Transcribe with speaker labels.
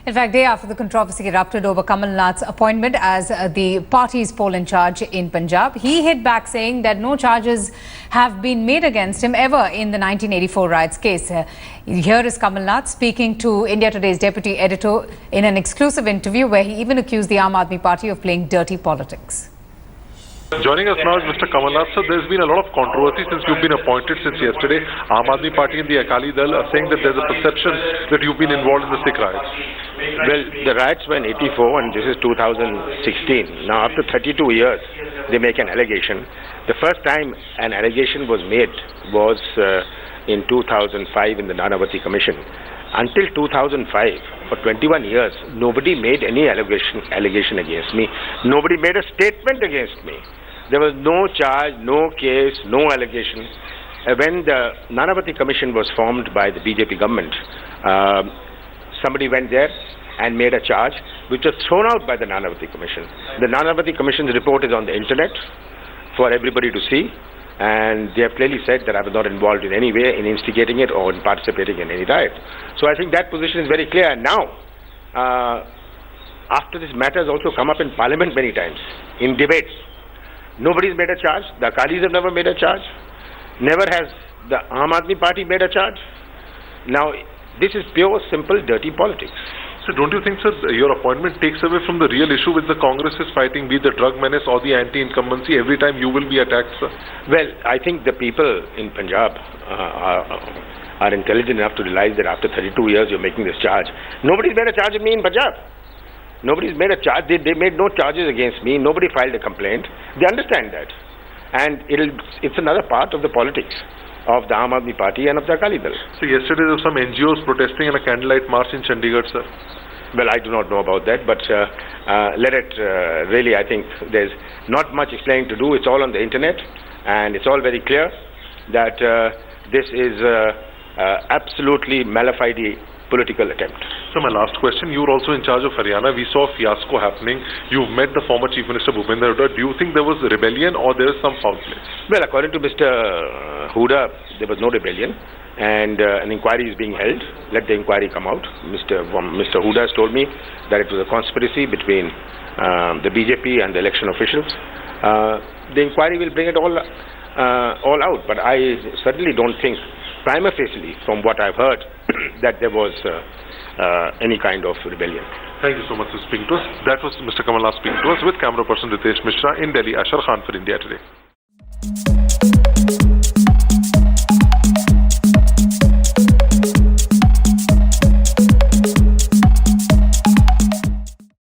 Speaker 1: In fact, day after the controversy erupted over Kamal Nath's appointment as the party's poll in charge in Punjab, he hit back saying that no charges have been made against him ever in the 1984 riots case. Here is Kamal Nath speaking to India Today's deputy editor in an exclusive interview where he even accused the Aam Aadmi Party of playing dirty politics.
Speaker 2: Joining us now is Mr. Kamal Nath. So there's been a lot of controversy since you've been appointed since yesterday. Aam Aadmi Party and the Akali Dal are saying that there's a perception that you've been involved in the Sikh riots.
Speaker 3: Well, the riots were in 84 and this is 2016. Now after 32 years, they make an allegation. The first time an allegation was made was in 2005 in the Nanavati Commission. Until 2005, for 21 years, nobody made any allegation against me. Nobody made a statement against me. There was no charge, no case, no allegation. When the Nanavati Commission was formed by the BJP government, somebody went there and made a charge which was thrown out by the Nanavati Commission. The Nanavati Commission's report is on the internet for everybody to see, and they have clearly said that I was not involved in any way in instigating it or in participating in any riot. So I think that position is very clear. And now, after this matter has also come up in Parliament many times, in debates, nobody's made a charge. The Akalis have never made a charge. Never has the Aam Aadmi Party made a charge. Now, this is pure, simple, dirty politics.
Speaker 2: So don't you think, sir, your appointment takes away from the real issue which the Congress is fighting, be it the drug menace or the anti-incumbency? Every time you will be attacked, sir.
Speaker 3: Well, I think the people in Punjab are intelligent enough to realize that after 32 years you're making this charge. Nobody's made a charge of me in Punjab. Nobody's made a charge. They made no charges against me. Nobody filed a complaint. They understand that. And it's another part of the politics of the Aam Aadmi Party and of the Akali Dal.
Speaker 2: So yesterday there were some NGOs protesting in a candlelight march in Chandigarh, sir.
Speaker 3: Well, I do not know about that, but really, I think there's not much explaining to do. It's all on the internet, and it's all very clear that this is absolutely mala fide political attempt.
Speaker 2: So my last question, you were also in charge of Haryana. We saw a fiasco happening. You've met the former Chief Minister Bhupender Hooda. Do you think there was rebellion or there is some foul play?
Speaker 3: Well, according to Mr. Hooda, there was no rebellion, and an inquiry is being held. Let the inquiry come out. Mr. Hooda has told me that it was a conspiracy between the BJP and the election officials. The inquiry will bring it all out, but I certainly don't think, prima facie, from what I've heard, that there was any kind of rebellion.
Speaker 2: Thank you so much for speaking to us. That was Mr. Kamal Nath speaking to us with camera person Ritesh Mishra in Delhi. Ashar Khan for India Today.